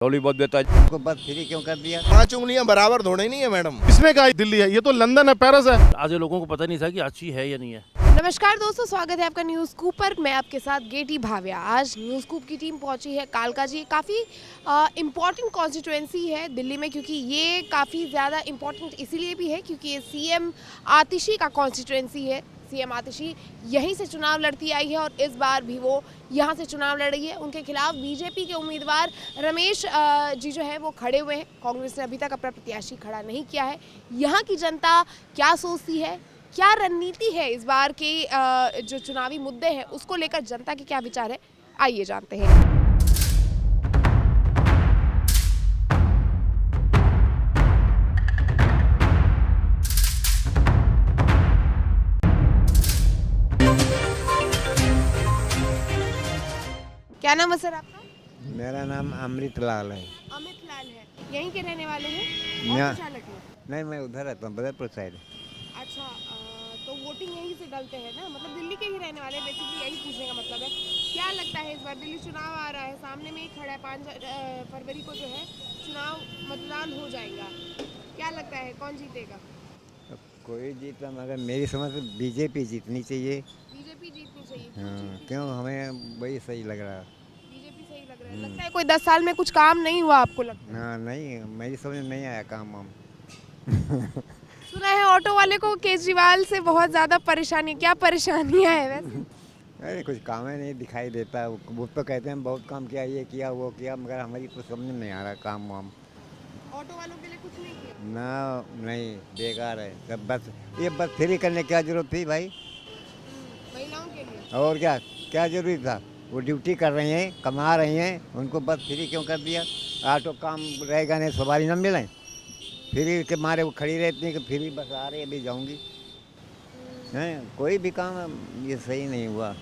टोली बहुत देता है। उनको बस फ्री क्यों कर दिया? 5 उंगलियां बराबर थोड़ी नहीं है मैडम। इसमें क्या दिल्ली है, ये तो लंदन है, पेरिस है। आधे लोगों को पता नहीं था कि अच्छी है या नहीं है। नमस्कार दोस्तों, स्वागत है आपका न्यूज़ स्कूप पर। मैं आपके साथ गेटी भाविया। आज न्यूज़ स्कूप की टीम पहुंची है कालका जी। काफ़ी इम्पॉर्टेंट कॉन्स्टिट्यूएंसी है दिल्ली में, क्योंकि ये काफ़ी ज़्यादा इम्पॉर्टेंट इसीलिए भी है क्योंकि ये सीएम आतिशी का कॉन्स्टिट्यूएंसी है। सीएम आतिशी यहीं से चुनाव लड़ती आई है और इस बार भी वो यहाँ से चुनाव लड़ रही है। उनके खिलाफ बीजेपी के उम्मीदवार रमेश जी जो है वो खड़े हुए हैं। कांग्रेस ने अभी तक अपना प्रत्याशी खड़ा नहीं किया है। यहाँ की जनता क्या सोचती है, क्या रणनीति है इस बार के जो चुनावी मुद्दे हैं उसको लेकर जनता के क्या विचार है, आइए जानते हैं। क्या नाम है सर आपका? मेरा नाम अमृत लाल है। अमित लाल है। यहीं के रहने वाले हैं? यहाँ- ऑटो चालक हैं? नहीं, मैं उधर रहता हूँ, बदरपुर साइड। अच्छा, तो वोटिंग यहीं से डलते हैं ना, मतलब दिल्ली के ही रहने वाले, बेसिकली यही पूछने का मतलब है। क्या लगता है इस बार दिल्ली चुनाव आ रहा है, सामने में ही खड़ा है, 5 फरवरी को जो है चुनाव मतदान हो जाएगा, क्या लगता है कौन जीतेगा? कोई जीता, मगर मेरी समझ से बीजेपी जीतनी चाहिए। बीजेपी जीतनी चाहिए। हाँ, क्यों? हमें वही सही लग रहा है। बीजेपी सही लग रहा है। लगता है कोई 10 साल में कुछ काम नहीं हुआ आपको लगता है? हाँ, नहीं, मेरी समझ में नहीं आया काम वाम। सुना है ऑटो वाले को केजरीवाल से बहुत ज़्यादा परेशानी, क्या परेशानियाँ है वैसे? अरे कुछ काम ही नहीं दिखाई देता। वो तो कहते हैं बहुत काम किया, ये किया वो किया, मगर हमारी कुछ समझ में नहीं आ रहा काम वाम। ऑटो वालों के लिए कुछ नहीं किया? ना, नहीं, बेकार है सब। बस ये बस फ्री करने की क्या जरूरत थी भाई? महिलाओं के लिए? और क्या क्या जरूरी था? वो ड्यूटी कर रही हैं, कमा रही हैं, उनको बस फ्री क्यों कर दिया? ऑटो काम रहेगा नहीं, सवारी न मिले, फ्री के मारे वो खड़ी रहती हैं कि फ्री बस आ रही है, अभी जाऊंगी। हैं, कोई भी काम ये सही नहीं हुआ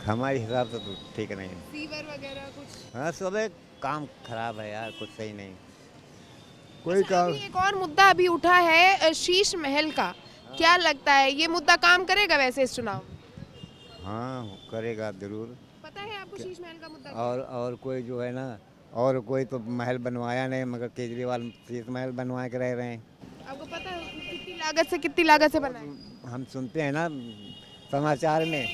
हमारे हिसाब से, तो ठीक नहीं है। सीवर वगैरह कुछ? हाँ, सब एक काम खराब है यार, कुछ सही नहीं कोई अच्छा, काम। अभी एक और मुद्दा अभी उठा है शीश महल का। क्या लगता है ये मुद्दा काम करेगा वैसे इस चुनाव में? हाँ, करेगा जरूर। पता है आपको शीश महल का मुद्दा? और कोई जो है ना, और कोई तो महल बनवाया नहीं, मगर केजरीवाल शीश महल बनवा के रह रहे हैं। आपको पता है कितनी लागत से बना है? हम सुनते हैं ना समाचार में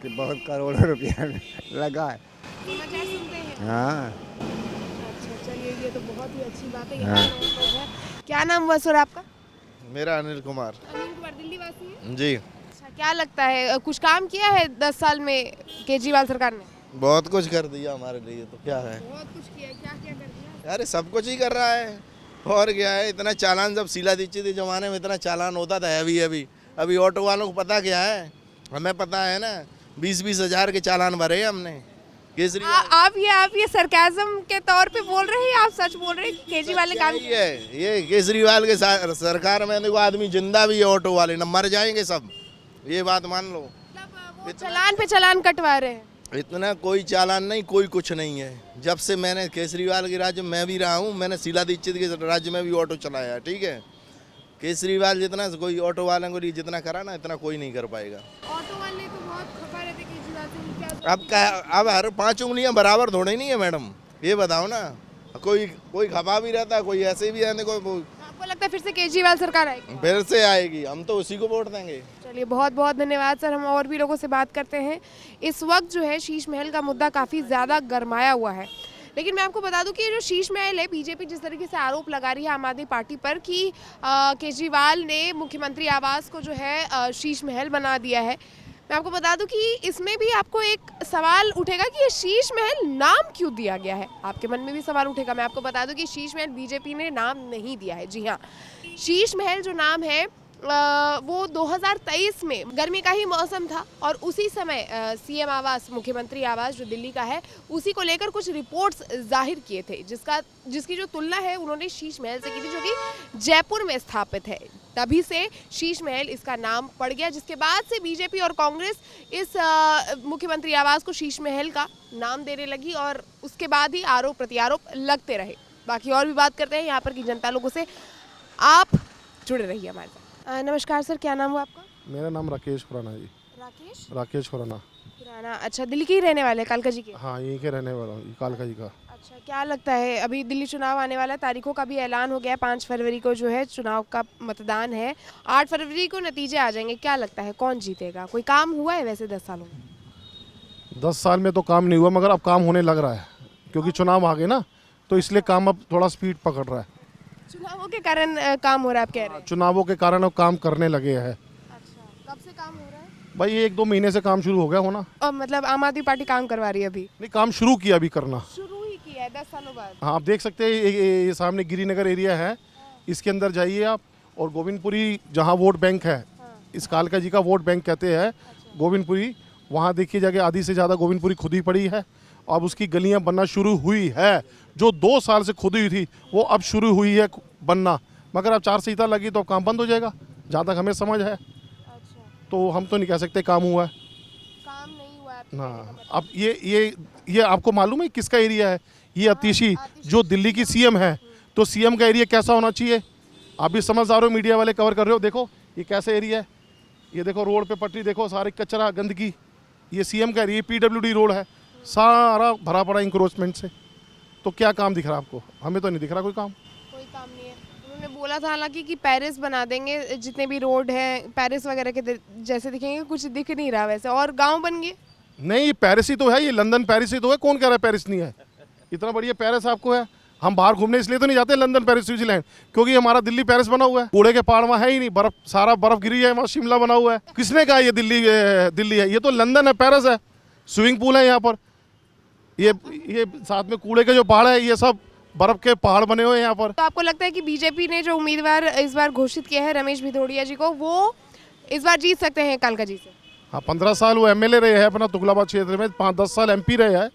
कि बहुत करोड़ों रुपया लगा है। समाचार सुनते हैं? हाँ। अच्छा, चलिए, ये तो बहुत ही अच्छी बात है। हाँ। क्या नाम हुआ सर आपका? मेरा अनिल कुमार। अनिल कुमार, दिल्ली वासी है? जी, अच्छा, क्या लगता है कुछ काम किया है 10 साल में केजरीवाल सरकार ने? बहुत कुछ कर दिया हमारे लिए, तो क्या है। बहुत कुछ किया है। क्या क्या कर दिया? अरे सब कुछ ही कर रहा है, और क्या है। इतना चालान, जब शीला दीक्षित के ज़माने में इतना चालान होता था, अभी ऑटो वालों को पता क्या है, हमें पता है ना। 20-20 हज़ार के चालान भरे हैं हमने। केजरीवाल आप ये सरकाज़म के तौर पे बोल रहे हैं, आप सच बोल रहे हैं कि केजरीवाल ने काम सच्चाई है ये। केजरीवाल के सरकार में देखो आदमी जिंदा भी है, ऑटो वाले न मर जाएंगे सब, ये बात मान लो। मतलब वो चालान पे चालान कटवा रहे हैं? इतना कोई चालान नहीं, कोई कुछ नहीं है। जब से मैंने केजरीवाल के राज्य में मैं भी रहा हूँ, मैंने शीला दीक्षित के राज्य में भी ऑटो चलाया है, ठीक है। केजरीवाल जितना कोई ऑटो वालों को लिए जितना करा ना, इतना कोई नहीं कर पाएगा। ऑटो वाले तो बहुत खफा रहते केजरीवाल से, क्या अब हर 5 उंगलियां बराबर थोड़ी नहीं है मैडम, ये बताओ ना। कोई खपा भी रहता है, कोई ऐसे भी रहने को। आपको लगता है फिर से केजरीवाल सरकार आएगी? फिर से आएगी, हम तो उसी को वोट देंगे। चलिए, बहुत बहुत धन्यवाद सर। हम और भी लोगों से बात करते हैं। इस वक्त जो है शीश महल का मुद्दा काफ़ी ज़्यादा गरमाया हुआ है, लेकिन मैं आपको बता दूं कि ये जो शीश महल है, बीजेपी जिस तरीके से आरोप लगा रही है आम आदमी पार्टी पर कि केजरीवाल ने मुख्यमंत्री आवास को जो है शीश महल बना दिया है, मैं आपको बता दूं कि इसमें भी आपको एक सवाल उठेगा कि ये शीश महल नाम क्यों दिया गया है। आपके मन में भी सवाल उठेगा। मैं आपको बता दूं कि शीश महल बीजेपी ने नाम नहीं दिया है। जी हाँ, शीश महल जो नाम है वो 2023 में गर्मी का ही मौसम था और उसी समय सीएम आवास, मुख्यमंत्री आवास जो दिल्ली का है, उसी को लेकर कुछ रिपोर्ट्स जाहिर किए थे, जिसकी जो तुलना है उन्होंने शीश महल से की थी, जो कि जयपुर में स्थापित है। तभी से शीश महल इसका नाम पड़ गया, जिसके बाद से बीजेपी और कांग्रेस इस मुख्यमंत्री आवास को शीश महल का नाम देने लगी और उसके बाद ही आरोप प्रत्यारोप लगते रहे। बाकी और भी बात करते हैं यहाँ पर की जनता लोगों से। आप जुड़े रहिए हमारे साथ। नमस्कार सर, क्या नाम हुआ आपका? मेरा नाम राकेश खुराना जी। राकेश खुराना। खुराना। अच्छा, दिल्ली के ही रहने वाले हैं, कालका जी के? हाँ, यहीं के रहने वाला हूँ, कालका जी का। अच्छा, क्या लगता है अभी दिल्ली चुनाव आने वाला है, तारीखों का भी ऐलान हो गया है, 5 फरवरी को जो है चुनाव का मतदान है, 8 फरवरी को नतीजे आ जाएंगे, क्या लगता है कौन जीतेगा? कोई काम हुआ है वैसे 10 सालों में? 10 साल में तो काम नहीं हुआ, मगर अब काम होने लग रहा है क्योंकि चुनाव आ गए ना, तो इसलिए काम अब थोड़ा स्पीड पकड़ रहा है। चुनावों के कारण काम हो रहा है आप कह रहे हैं? चुनावों के कारण अब काम करने लगे हैं। अच्छा, कब से काम हो रहा है? भाई ये 1-2 महीने से काम शुरू हो गया होना। और मतलब आम आदमी पार्टी काम करवा रही है अभी? नहीं, काम शुरू किया अभी करना। शुरू ही किया है 10 सालों बाद। हाँ, आप देख सकते हैं ये सामने गिरिनगर एरिया है, इसके अंदर जाइए आप, और गोविंदपुरी जहाँ वोट बैंक है, इस कालका जी का वोट बैंक कहते हैं गोविंदपुरी, वहाँ देखिए जाके आधी से ज़्यादा गोविंदपुरी खुदी पड़ी है। अब उसकी गलियाँ बनना शुरू हुई है, जो 2 साल से खुदी हुई थी वो अब शुरू हुई है बनना, मगर अब 4 संहिता लगी तो अब काम बंद हो जाएगा, जहाँ तक हमें समझ है। तो हम तो नहीं कह सकते काम हुआ है, काम नहीं हुआ है हाँ। अब ये आपको मालूम है किसका एरिया है? ये आतिशी जो दिल्ली की सीएम है, तो सीएम का एरिया कैसा होना चाहिए? आप भी समझदार हो, मीडिया वाले कवर कर रहे हो, देखो ये कैसा एरिया है, ये देखो रोड पे पटरी देखो, सारे कचरा गंदगी, ये सीएम का एरिया, पीडब्ल्यूडी रोड है, सारा भरा पड़ा इंक्रोचमेंट से। तो क्या काम दिख रहा है आपको? हमें तो नहीं दिख रहा कोई काम। कोई काम नहीं है। उन्होंने बोला था हालांकि कि पेरिस बना देंगे, जितने भी रोड हैं पेरिस वगैरह के जैसे दिखेंगे, कुछ दिख नहीं रहा वैसे, और गांव बन गए। नहीं, ये पेरिस ही तो है, ये लंदन पेरिस ही तो है, कौन कह रहा है पेरिस नहीं है? इतना बढ़िया पेरिस आपको है। हम बाहर घूमने इसलिए तो नहीं जाते लंदन पेरिस स्विट्जरलैंड, क्योंकि हमारा दिल्ली पेरिस बना हुआ है, कूड़े के पहाड़ वहाँ है ही नहीं, बर्फ सारा बर्फ गिरी है, वहाँ शिमला बना हुआ है। किसने कहा ये दिल्ली है? ये तो लंदन है, पेरिस है, स्विमिंग पूल है यहाँ पर, ये साथ में कूड़े के जो पहाड़ है, ये सब बर्फ के पहाड़ बने हुए हैं यहाँ पर। तो आपको लगता है कि बीजेपी ने जो उम्मीदवार इस बार घोषित किया है रमेश भिदोड़िया जी को, वो इस बार जीत सकते हैं कालका जी से? हाँ, 15 साल वो एमएलए रहे हैं अपना तुगलाबाद क्षेत्र में, 5-10 साल एमपी रहे हैं,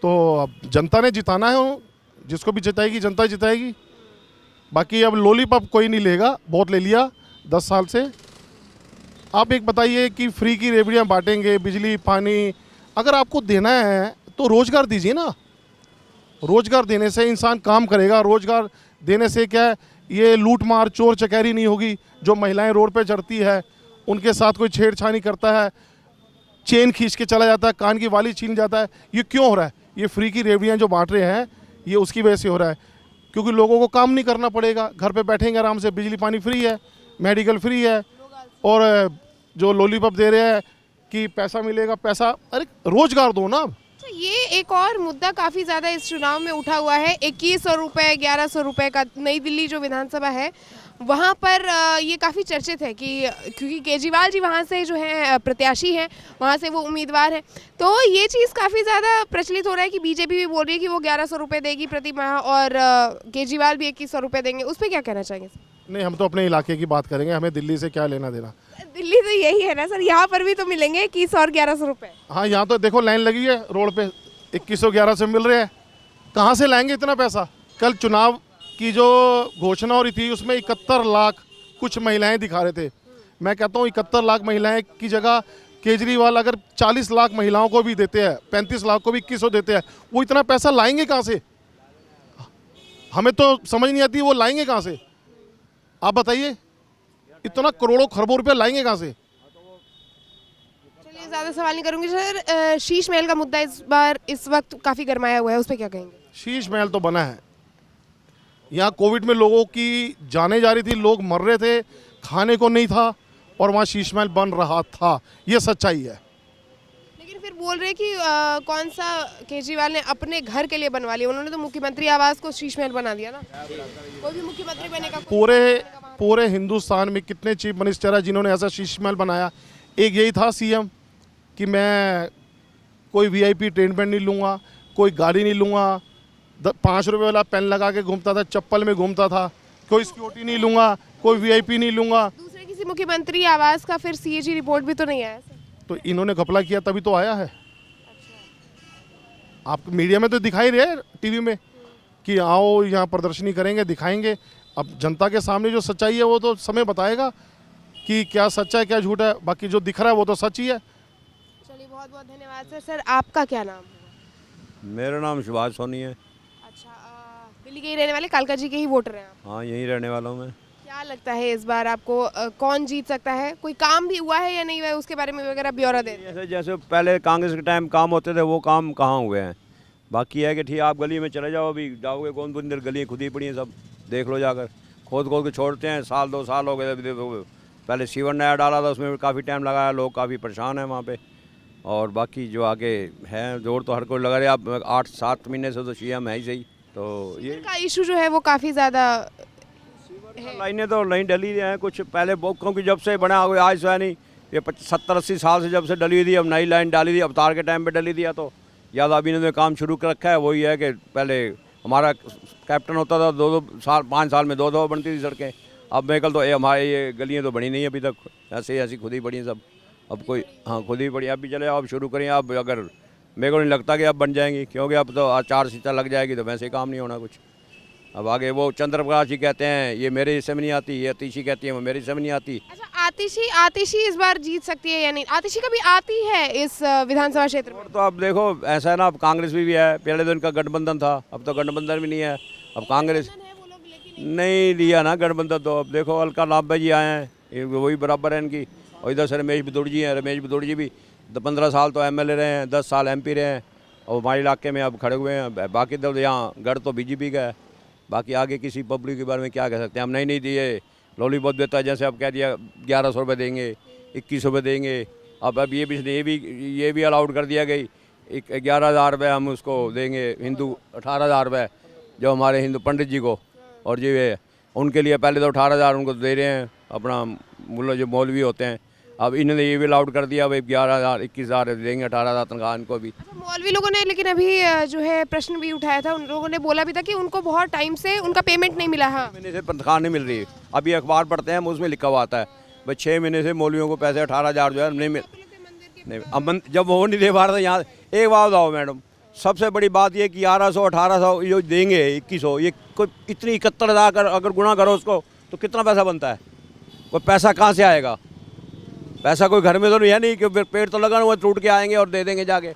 तो अब जनता ने जिताना है, जिसको भी जिताएगी जनता जिताएगी। बाकी अब लॉलीपॉप कोई नहीं लेगा, बहुत ले लिया 10 साल से। आप एक बताइए कि फ्री की रेवड़ियाँ बांटेंगे, बिजली पानी, अगर आपको देना है तो रोजगार दीजिए ना। रोजगार देने से इंसान काम करेगा, रोजगार देने से क्या है, ये लूट मार चोर चकारी नहीं होगी। जो महिलाएं रोड पे चढ़ती है, उनके साथ कोई छेड़छाड़ी करता है, चेन खींच के चला जाता है, कान की वाली छीन जाता है, ये क्यों हो रहा है? ये फ्री की रेवड़ियाँ जो बांट रहे हैं, ये उसकी वजह से हो रहा है, क्योंकि लोगों को काम नहीं करना पड़ेगा, घर पे बैठेंगे आराम से, बिजली पानी फ्री है, मेडिकल फ्री है, और जो लॉलीपॉप दे रहे हैं कि पैसा मिलेगा, पैसा, अरे रोजगार दो ना। तो ये एक और मुद्दा काफ़ी ज़्यादा इस चुनाव में उठा हुआ है, 2100 रुपये 1100 रुपये का नई दिल्ली जो विधानसभा है वहाँ पर ये काफ़ी चर्चित है कि क्योंकि केजरीवाल जी वहाँ से जो है प्रत्याशी हैं, वहाँ से वो उम्मीदवार हैं, तो ये चीज़ काफ़ी ज़्यादा प्रचलित हो रहा है कि बीजेपी भी बोल रही है कि वो 1100 रुपये देगी प्रति माह, और केजरीवाल भी 2100 रुपये देंगे। उस पर क्या कहना चाहेंगे? नहीं, हम तो अपने इलाके की बात करेंगे, हमें दिल्ली से क्या लेना देना। दिल्ली तो यही है ना सर, यहाँ पर भी तो मिलेंगे 2100 और 1100 रुपये। हाँ, यहाँ तो देखो लाइन लगी है रोड पे, 2111 मिल रहे हैं, कहाँ से लाएंगे इतना पैसा? कल चुनाव की जो घोषणा हो रही थी उसमें 71 लाख कुछ महिलाएं दिखा रहे थे। मैं कहता हूँ 71 लाख महिलाएं की जगह केजरीवाल अगर 40 लाख महिलाओं को भी देते हैं, 35 लाख को भी 2100 देते हैं, वो इतना पैसा लाएंगे कहाँ से? हमें तो समझ नहीं आती वो लाएंगे कहाँ से, आप बताइए, इतना करोड़ों खरबों रुपये लाएंगे कहाँ से? चलिए, ज़्यादा सवाल नहीं करूँगी सर। शीश महल का मुद्दा इस वक्त काफ़ी गरमाया हुआ है, उस पर क्या कहेंगे? शीश महल तो बना है, यहाँ कोविड में लोगों की जाने जा रही थी, लोग मर रहे थे, खाने को नहीं था, और वहाँ शीश महल बन रहा था, ये सच्चाई है। लेकिन फिर बोल रहे कि कौन सा केजरीवाल ने अपने घर के लिए बनवा लिया, उन्होंने तो मुख्यमंत्री आवास को शीश महल बना दिया ना। कोई भी मुख्यमंत्री बनेगा, पूरे हिंदुस्तान में कितने चीफ मिनिस्टर है जिन्होंने ऐसा शीश महल बनाया? एक यही था सीएम कि मैं कोई वीआईपी ट्रीटमेंट नहीं लूँगा, कोई गाड़ी नहीं लूँगा, 5 रुपये वाला पेन लगा के घूमता था, चप्पल में घूमता था, कोई सिक्योरिटी नहीं लूँगा, कोई वीआईपी नहीं लूँगा। दूसरे किसी मुख्यमंत्री आवास का फिर सीएजी रिपोर्ट भी तो नहीं आया सर। तो इन्होंने घपला किया तभी तो आया है। आप मीडिया में तो दिखाई रहे टीवी में कि आओ यहाँ प्रदर्शनी करेंगे, दिखाएंगे। अब जनता के सामने जो सच्चाई है वो तो समय बताएगा कि क्या सच्चा है क्या झूठ है, बाकी जो दिख रहा है वो तो सच ही है। चलिए, बहुत बहुत धन्यवाद सर। सर, आपका क्या नाम है? मेरा नाम सुभाष सोनी है। अच्छा, दिल्ली के ही रहने वाले, कालका जी के ही वोटर हैं आप? हाँ, यहीं रहने वाला हूँ मैं। क्या लगता है इस बार आपको कौन जीत सकता है? कोई काम भी हुआ है या नहीं हुआ है, उसके बारे में वगैरह ब्यौरा दे दें। जैसे जैसे पहले कांग्रेस के टाइम काम होते थे वो काम कहाँ हुए हैं? बाकी है कि ठीक आप गली में चले जाओ, अभी जाओगे कौन बुंदर, गलियाँ खुदी पड़ी हैं सब, देख लो जाकर, खोद खोद के छोड़ते हैं। साल 2 साल हो गए अभी देखो, पहले सीवर नया डाला था, उसमें भी काफ़ी टाइम लगाया, लोग काफ़ी परेशान हैं वहाँ पे। और बाकी जो आगे है जोर तो हर कोई लगा रहे। अब 8-7 महीने से तो सीएम है ही सही, तो ये का इशू जो है वो काफ़ी ज़्यादा लाइनें तो नहीं डली हैं कुछ पहले, क्योंकि जब से बना हुआ आज से है नहीं, ये 70-80 साल से जब से डली हुई थी, अब नई लाइन डाली थी, अवतार के टाइम पे डली थी। तो याद अभी इन्होंने काम शुरू कर रखा है, वही है कि पहले हमारा कैप्टन होता था 2-2 साल 5 साल में 2 बनती थी सड़कें। अब मेरे कल तो हमारे ये गलियाँ तो बनी नहीं अभी तक, ऐसे ऐसी खुद ही पड़ी हैं सब। अब कोई हाँ खुद ही पड़ी, अब भी चले अब शुरू करें। अब अगर मेरे को नहीं लगता कि अब बन जाएंगी, क्योंकि अब तो आचार-संहिता लग जाएगी तो वैसे काम नहीं होना कुछ। अब आगे वो चंद्रप्रकाश जी कहते हैं ये मेरे हिस्से में नहीं आती, ये आतिशी कहती है वो मेरे हिस्से में नहीं आती। अच्छा, आतिशी इस बार जीत सकती है या नहीं? आतिशी कभी आती है इस विधानसभा क्षेत्र में? तो अब देखो ऐसा है ना, अब कांग्रेस भी है, पहले तो इनका गठबंधन था, अब तो गठबंधन भी नहीं है। अब कांग्रेस नहीं लिया ना गठबंधन, तो अब देखो अलका लांबा जी आए हैं, वही बराबर है इनकी। और इधर से रमेश बिदुड़ जी हैं, रमेश बिदुड़ जी भी 15 साल तो एमएलए रहे हैं, 10 साल एमपी रहे हैं, और हमारे इलाके में अब खड़े हुए हैं। बाकी तो यहाँ गढ़ तो बीजेपी का है, बाकी आगे किसी पब्लिक के बारे में क्या कह सकते हैं हम। नहीं दिए लॉलीपॉप देता है, जैसे अब कह दिया 1100 रुपये देंगे, 2100 रुपये देंगे। अब ये भी अलाउड कर दिया गई 11,000 रुपये हम उसको देंगे, हिंदू 18,000 रुपये जो हमारे हिंदू पंडित जी को, और जो है उनके लिए पहले तो 18,000 उनको दे रहे हैं अपना मुल्ला जो मौलवी होते हैं। अब इन्होंने ये भी अलाउड कर दिया भाई 11,000 21,000 देंगे, 18,000 तनख्वाह इनको भी। अच्छा, मौलवी लोगों ने लेकिन अभी जो है प्रश्न भी उठाया था, उन लोगों ने बोला भी था कि उनको बहुत टाइम से उनका पेमेंट नहीं मिला। हाँ, 6 महीने से तनख्वाह नहीं मिल रही है। अभी अखबार पढ़ते हैं उसमें लिखा हुआ आता है भाई 6 महीने से मौलवियों को पैसे 18,000 जो है नहीं मिल नहीं। अब जब वो नहीं दे पा रहे थे यहाँ, एक बात बताओ मैडम, सबसे बड़ी बात ये कि 1100-1800 जो देंगे 2100, ये कोई इतनी 71,000 अगर गुणा करो उसको तो कितना पैसा बनता है? कोई पैसा कहाँ से आएगा? पैसा कोई घर में तो नहीं है, नहीं कि पेड़ तो लगा हुआ टूट के आएंगे और दे देंगे जाके।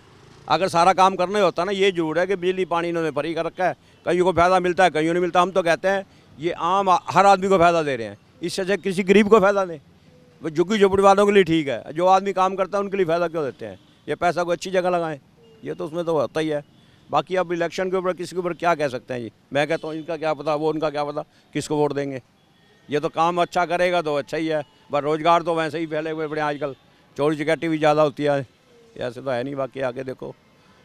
अगर सारा काम करना होता ना, ये जरूर है कि बिजली पानी इन्होंने फ्री कर रखा है, कईयों को फ़ायदा मिलता है कईयों नहीं मिलता। हम तो कहते हैं ये आम हर आदमी को फ़ायदा दे रहे हैं, इससे अच्छा किसी गरीब को फ़ायदा दें। वो झुग्गी झोपड़ी वालों के लिए ठीक है, जो आदमी काम करता है उनके लिए फ़ायदा क्यों देते हैं? ये पैसा को अच्छी जगह लगाएं, ये तो उसमें तो होता ही है। बाकी अब इलेक्शन के ऊपर किसी के ऊपर क्या कह सकते हैं जी? मैं कहता हूँ इनका क्या पता, वो उनका क्या पता, किसको वोट देंगे। ये तो काम अच्छा करेगा तो अच्छा ही है, पर रोज़गार तो वैसे ही फैले हुए पड़े आजकल, चोरी चकैती भी ज़्यादा होती है, ऐसे तो है नहीं। बाकी आगे देखो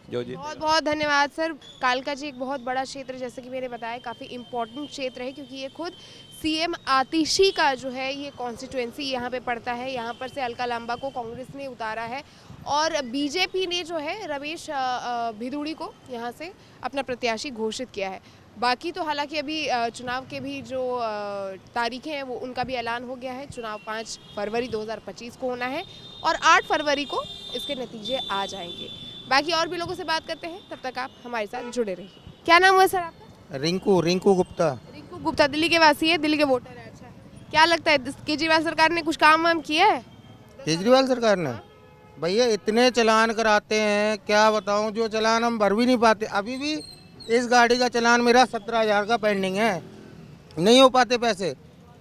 जो जी। बहुत बहुत धन्यवाद सर। कालका जी एक बहुत बड़ा क्षेत्र, जैसे कि मैंने बताया, काफ़ी इम्पोर्टेंट क्षेत्र है, क्योंकि ये खुद सीएम आतिशी का जो है ये कॉन्स्टिट्यूएंसी यहाँ पे पड़ता है। यहाँ पर से अलका लांबा को कांग्रेस ने उतारा है और बीजेपी ने जो है रमेश भिदुड़ी को यहाँ से अपना प्रत्याशी घोषित किया है। बाकी तो हालांकि अभी चुनाव के भी जो तारीखें हैं वो उनका भी ऐलान हो गया है। चुनाव 5 फरवरी 2025 को होना है और 8 फरवरी को इसके नतीजे आ जाएंगे। बाकी और भी लोगों से बात करते हैं, तब तक आप हमारे साथ जुड़े रहिए। क्या नाम हुआ सर आपका? रिंकू गुप्ता। रिंकू गुप्ता दिल्ली के वासी है, दिल्ली के वोटर है। अच्छा, क्या लगता है केजरीवाल सरकार ने कुछ काम वाम किया है? केजरीवाल सरकार ने भैया इतने चलान कराते हैं, क्या बताऊं, जो चलान हम भर भी नहीं पाते। अभी भी इस गाड़ी का चलान मेरा 17,000 का पेंडिंग है, नहीं हो पाते पैसे,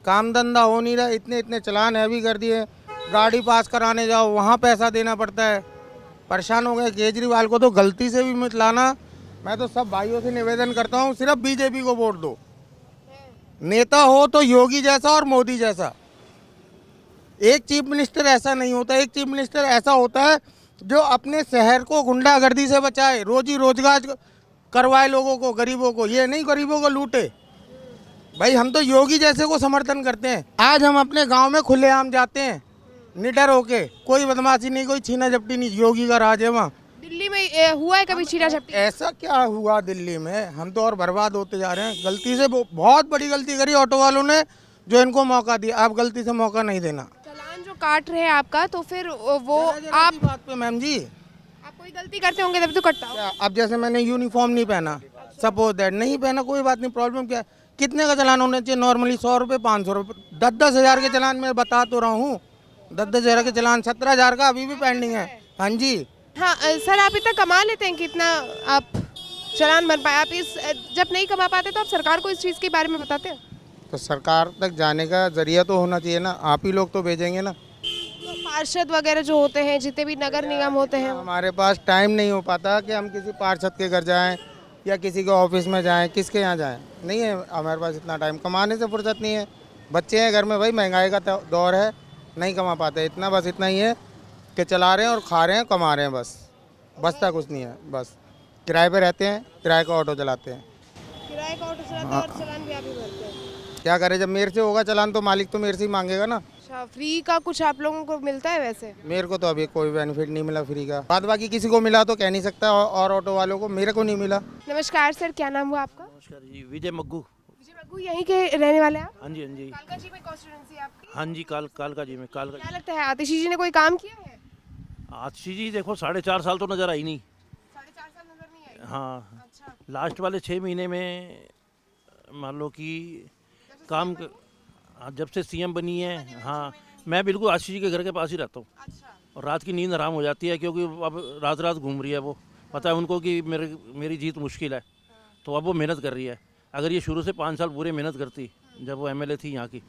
काम धंधा हो नहीं रहा, इतने चलान है भी कर दिए। गाड़ी पास कराने जाओ वहाँ पैसा देना पड़ता है, परेशान हो गए। केजरीवाल को तो गलती से भी मत लाना। मैं तो सब भाइयों से निवेदन करता हूँ, सिर्फ बीजेपी को वोट दो। नेता हो तो योगी जैसा और मोदी जैसा। एक चीफ मिनिस्टर ऐसा नहीं होता, एक चीफ मिनिस्टर ऐसा होता है जो अपने शहर को गुंडागर्दी से बचाए, रोजी रोजगार करवाए लोगों को, गरीबों को, ये नहीं गरीबों को लूटे। भाई हम तो योगी जैसे को समर्थन करते हैं। आज हम अपने गांव में खुलेआम जाते हैं निडर होके, कोई बदमाशी नहीं, कोई छीना झपटी नहीं, योगी का राज है वहाँ। दिल्ली में हुआ है कभी छीना झपटी? ऐसा क्या हुआ दिल्ली में? हम तो और बर्बाद होते जा रहे हैं। गलती से बहुत बड़ी गलती करी ऑटो वालों ने, जो इनको मौका दिया। आप गलती से मौका नहीं देना। चालान जो काट रहे हैं आपका, तो फिर वो आप बात पे मैम जी, आप कोई गलती करते होंगे तभी तो कटता हो। अब जैसे मैंने यूनिफॉर्म नहीं पहना, सपोज दैट नहीं पहना, कोई बात नहीं, प्रॉब्लम क्या है? कितने का चलान होना चाहिए? नॉर्मली 100 रुपये, 500 रुपये, 10-10 हज़ार के चलान मैं बता तो रहा हूँ। 10-10 हज़ार के चलान, 17,000 का अभी भी पेंडिंग है। हाँ जी। हाँ सर, आप इतना कमा लेते हैं, कितना आप चालान बन पाए? आप इस जब नहीं कमा पाते तो आप सरकार को इस चीज़ के बारे में बताते हैं? तो सरकार तक जाने का जरिया तो होना चाहिए ना, आप ही लोग तो भेजेंगे ना। तो पार्षद वगैरह जो होते हैं, जितने भी नगर निगम होते हैं, हमारे पास टाइम नहीं हो पाता कि हम किसी पार्षद के घर जाएं या किसी के ऑफिस में जाएं, किसके यहाँ जाएं। नहीं है हमारे पास इतना टाइम, कमाने से फुर्सत नहीं है। बच्चे हैं घर में, भाई महंगाई का दौर है, नहीं कमा पाते। इतना बस इतना ही है कि चला रहे हैं और खा रहे हैं, कमा रहे हैं, बस बचता कुछ नहीं है। बस किराए पे रहते हैं, किराए का ऑटो चलाते हैं। किराए का ऑटो चलाते हैं और चालान भी आप ही भरते हैं। क्या करें, जब मेरे से होगा चलान तो मालिक तो मेरे से ही मांगेगा ना। अच्छा, फ्री का कुछ आप लोगों को मिलता है वैसे? मेरे को तो अभी कोई बेनिफिट नहीं मिला फ्री का। बाद बाकी किसी को मिला तो कह नहीं सकता, और ऑटो वालों को, मेरे को नहीं मिला। नमस्कार सर, क्या नाम हुआ आपका? नमस्कार जी, विजय मग्गू। विजय मग्गू, यहीं के रहने वाले हैं आप? हाँ जी, हाँ जी। कालका जी में कॉन्स्टिट्यूएंसी आपकी? हाँ जी, कालका जी में कालका क्या लगता है आतिशी जी ने कोई काम किया है? आतिशी जी देखो 4.5 साल तो नज़र आई नहीं। 4.5 साल नजर नहीं आई? हाँ, अच्छा, लास्ट वाले 6 महीने में मान लो कि काम हाँ, जब से सीएम बनी है। हाँ, मैं बिल्कुल आतिशी जी के घर के पास ही रहता हूँ अच्छा। और रात की नींद हराम हो जाती है, क्योंकि अब रात रात घूम रही है वो। पता है उनको कि मेरी जीत मुश्किल है, तो अब वो मेहनत कर रही है। अगर ये शुरू से 5 साल पूरे मेहनत करती जब वो एमएलए थी यहाँ की,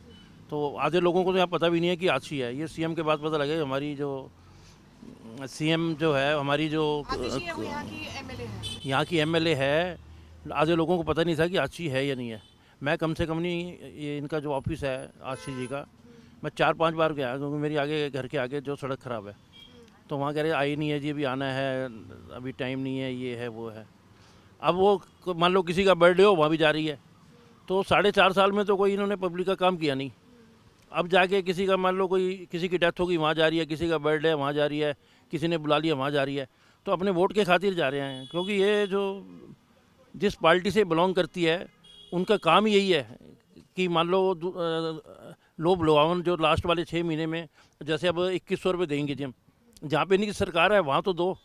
तो आधे लोगों को तो यहाँ पता भी नहीं है कि आतिशी है। ये सीएम के बाद पता लगे हमारी जो सीएम जो है, हमारी जो आतिशी है वो यहाँ की एमएलए है। यहाँ की एमएलए है। आधे लोगों को पता नहीं था कि आतिशी है या नहीं है। मैं कम से कम नहीं, ये इनका जो ऑफिस है आतिशी जी का, मैं 4-5 बार गया, क्योंकि मेरी आगे घर के आगे जो सड़क ख़राब है, तो वहाँ कह रहे आई नहीं है जी, अभी आना है, अभी टाइम नहीं है, ये है वो है। अब वो मान लो किसी का बर्थडे हो, वहाँ भी जा रही है। तो 4.5 साल में तो कोई इन्होंने पब्लिक का काम किया नहीं। अब जाके किसी का मान लो कोई किसी की डेथ होगी, वहाँ जा रही है, किसी का बर्थडे है वहाँ जा रही है, किसी ने बुला लिया वहाँ जा रही है। तो अपने वोट के खातिर जा रहे हैं, क्योंकि ये जो जिस पार्टी से बिलोंग करती है उनका काम यही है कि मान लो लोभ लुभावन जो लास्ट वाले 6 महीने में, जैसे अब 2100 रुपये देंगे जी हम, जहाँ पे इनकी सरकार है वहाँ तो दो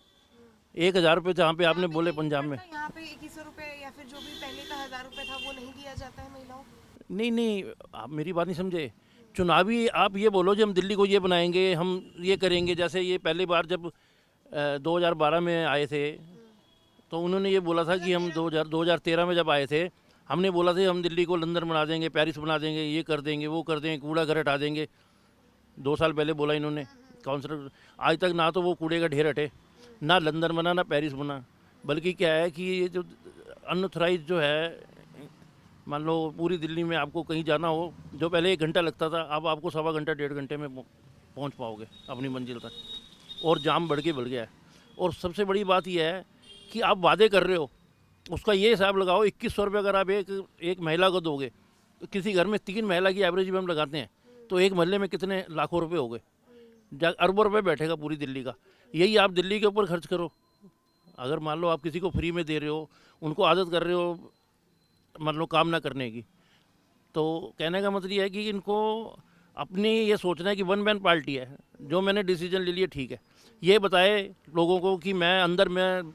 1000 रुपये, जहाँ पे आपने बोले पंजाब में। यहाँ पे 2100 रुपए या फिर जो भी पहले का 1000 रुपए था वो नहीं दिया जाता है महिलाओं को? नहीं, आप मेरी बात नहीं समझे। चुनावी आप ये बोलो जी हम दिल्ली को ये बनाएंगे, हम ये करेंगे। जैसे ये पहली बार जब 2012 में आए थे, तो उन्होंने ये बोला था कि हम 2013 में जब आए थे, हमने बोला था हम दिल्ली को लंदन बना देंगे, पेरिस बना देंगे, ये कर देंगे, वो कर देंगे, कूड़ा घर हटा देंगे। 2 साल पहले बोला इन्होंने काउंसलर। आज तक ना तो वो कूड़े का ढेर हटे, ना लंदन बना, ना पेरिस बना। बल्कि क्या है कि ये जो अनऑथराइज जो है, मान लो पूरी दिल्ली में आपको कहीं जाना हो, जो पहले 1 घंटा लगता था, अब आपको 1.25 घंटा 1.5 घंटे में पहुंच पाओगे अपनी मंजिल तक। और जाम बढ़ गया है। और सबसे बड़ी बात यह है कि आप वादे कर रहे हो, उसका ये हिसाब लगाओ। 2100 रुपये अगर आप एक महिला को दोगे, तो किसी घर में 3 महिला की एवरेज भी हम लगाते हैं, तो एक मोहल्ले में कितने लाखों रुपए हो गए, अरबों रुपए बैठेगा पूरी दिल्ली का। यही आप दिल्ली के ऊपर खर्च करो। अगर मान लो आप किसी को फ्री में दे रहे हो, उनको आदत कर रहे हो मान लो काम ना करने की, तो कहने का मतलब ये है कि इनको अपनी ये सोचना है कि वन मैन पार्टी है, जो मैंने डिसीजन ले लिया ठीक है। ये बताए लोगों को कि मैं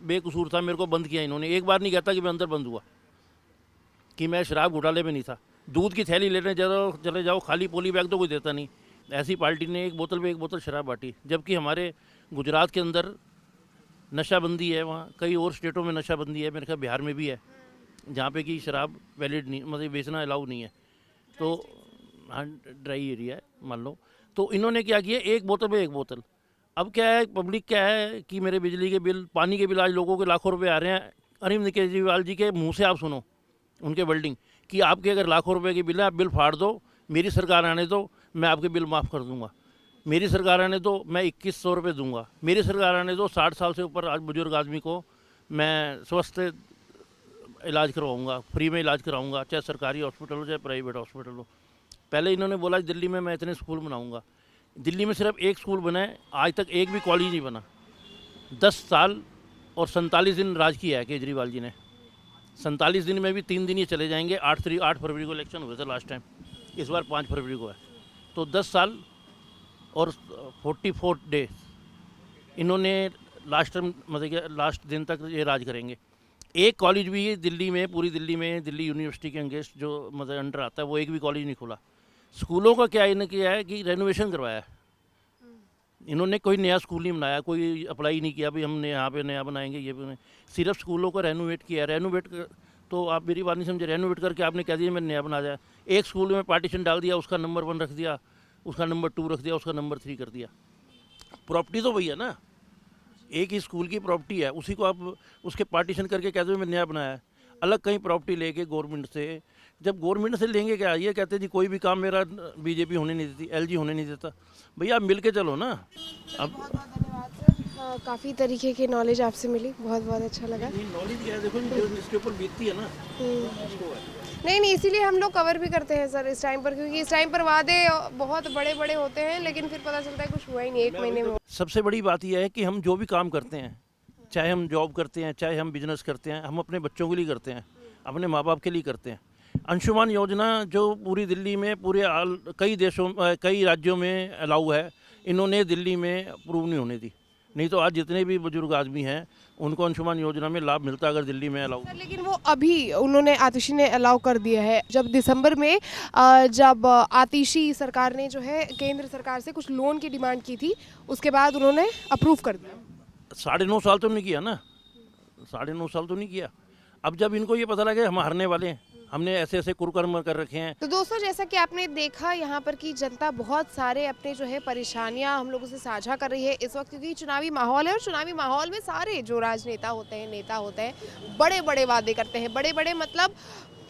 बेकसूर था, मेरे को बंद किया इन्होंने। एक बार नहीं कहता कि मैं अंदर बंद हुआ, कि मैं शराब घोटाले में नहीं था। दूध की थैली लेने चले जाओ, खाली पोली बैग तो कोई देता नहीं। ऐसी पार्टी ने 1 बोतल पे 1 बोतल शराब बांटी, जबकि हमारे गुजरात के अंदर नशाबंदी है, वहाँ कई और स्टेटों में नशाबंदी है, मेरे ख्याल बिहार में भी है, जहाँ पे कि शराब वैलिड नहीं, मतलब बेचना अलाउ नहीं है। तो हाँ, ड्राई एरिया है मान लो। तो इन्होंने क्या किया, 1 बोतल पे 1 बोतल। अब क्या है, पब्लिक क्या है कि मेरे बिजली के बिल, पानी के बिल आज लोगों के लाखों रुपए आ रहे हैं। अरविंद केजरीवाल जी के मुंह से आप सुनो, उनके बिल्डिंग कि आपके अगर लाखों रुपए के बिल है, आप बिल फाड़ दो, मेरी सरकार आने दो, मैं आपके बिल माफ़ कर दूंगा। मेरी सरकार आने दो, मैं 2100 रुपये दूंगा। मेरी सरकार आने दो, 60 साल से ऊपर आज बुजुर्ग आदमी को मैं स्वस्थ इलाज करवाऊँगा, फ्री में इलाज कराऊँगा, चाहे सरकारी हॉस्पिटल हो चाहे प्राइवेट हॉस्पिटल हो। पहले इन्होंने बोला दिल्ली में मैं इतने स्कूल बनाऊँगा। दिल्ली में सिर्फ 1 स्कूल बना है, आज तक एक भी कॉलेज नहीं बना। 10 साल और 47 दिन राज किया है केजरीवाल जी ने। 47 दिन में भी 3 दिन ये चले जाएंगे। 8 फरवरी को इलेक्शन हुए थे लास्ट टाइम, इस बार 5 फरवरी को है। तो 10 साल और 44 डे इन्होंने लास्ट टाइम, मतलब कि लास्ट दिन तक ये राज करेंगे। एक कॉलेज भी दिल्ली में, पूरी दिल्ली में, दिल्ली यूनिवर्सिटी के अंगेस्ट जो मतलब अंडर आता है, वो एक भी कॉलेज नहीं खुला। स्कूलों का क्या इन्होंने किया है कि रेनोवेशन करवाया है इन्होंने। कोई नया स्कूल नहीं बनाया, कोई अप्लाई नहीं किया भी हमने यहाँ पे नया बनाएंगे, ये भी नहीं। सिर्फ स्कूलों को रेनोवेट किया। तो आप मेरी बात नहीं समझे, रेनोवेट करके आपने कह दिया मैंने नया बना दिया। एक स्कूल में पार्टीशन डाल दिया, उसका नंबर 1 रख दिया, उसका नंबर 2 रख दिया, उसका नंबर 3 कर दिया। प्रॉपर्टी तो वही है ना, एक ही स्कूल की प्रॉपर्टी है, उसी को आप उसके पार्टीशन करके कहते हो मैं नया बनाया है। अलग कहीं प्रॉपर्टी लेके गवर्नमेंट से, जब गवर्नमेंट से लेंगे क्या, ये कहते जी कोई भी काम मेरा बीजेपी होने नहीं देती, एलजी होने नहीं देता। भैया आप मिल के चलो ना। अब धन्यवाद सर, काफ़ी तरीके की नॉलेज आपसे मिली, बहुत बहुत अच्छा लगा। नॉलेज क्या है, देखो जो इसके ऊपर बीतती है ना, इसको है। नहीं, इसीलिए हम लोग कवर भी करते हैं सर इस टाइम पर, क्योंकि इस टाइम पर वादे बहुत बड़े बड़े होते हैं लेकिन फिर पता चलता है कुछ हुआ ही नहीं 1 महीने में। सबसे बड़ी बात यह है कि हम जो भी काम करते हैं, चाहे हम जॉब करते हैं, चाहे हम बिजनेस करते हैं, हम अपने बच्चों के लिए करते हैं, अपने माँ बाप के लिए करते हैं। अंशुमान योजना जो पूरी दिल्ली में, कई देशों, कई राज्यों में अलाउ है, इन्होंने दिल्ली में अप्रूव नहीं होने दी। नहीं तो आज जितने भी बुजुर्ग आदमी हैं उनको अंशुमान योजना में लाभ मिलता अगर दिल्ली में अलाउ। सर लेकिन वो अभी उन्होंने, आतिशी ने अलाउ कर दिया है। जब दिसंबर में जब आतिशी सरकार ने जो है केंद्र सरकार से कुछ लोन की डिमांड की थी, उसके बाद उन्होंने अप्रूव कर दिया। 9.5 साल तो नहीं किया ना, 9.5 साल तो नहीं किया। अब जब इनको ये पता लगे हम हारने वाले हैं, हमने ऐसे ऐसे कुकर्म कर रखे हैं। तो दोस्तों जैसा कि आपने देखा यहाँ पर की जनता बहुत सारे अपने जो है परेशानियाँ हम लोगों से साझा कर रही है इस वक्त, क्योंकि चुनावी माहौल है और चुनावी माहौल में सारे जो राजनेता होते हैं, नेता होते हैं, बड़े बड़े वादे करते हैं। बड़े बड़े मतलब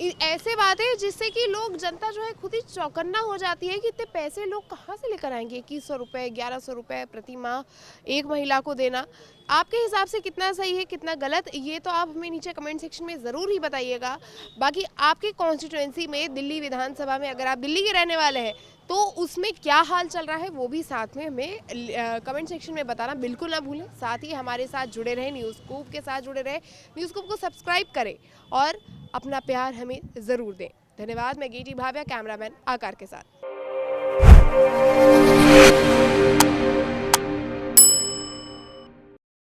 ऐसे वादे जिससे कि लोग, जनता जो है खुद ही चौकन्ना हो जाती है कि इतने पैसे लोग कहाँ से लेकर आएंगे। 2100 रुपये, 1100 रुपये प्रति माह एक महिला को देना आपके हिसाब से कितना सही है, कितना गलत, ये तो आप हमें नीचे कमेंट सेक्शन में ज़रूर ही बताइएगा। बाकी आपके कॉन्स्टिट्यूएंसी में, दिल्ली विधानसभा में, अगर आप दिल्ली के रहने वाले हैं तो उसमें क्या हाल चल रहा है वो भी साथ में हमें कमेंट सेक्शन में बताना बिल्कुल ना भूलें। साथ ही हमारे साथ जुड़े रहें, न्यूज़कूप के साथ जुड़े रहें, न्यूज़कूप को सब्सक्राइब करें और अपना प्यार हमें ज़रूर दें। धन्यवाद। मैं गेटी भाव्या, कैमरामैन आकार के साथ।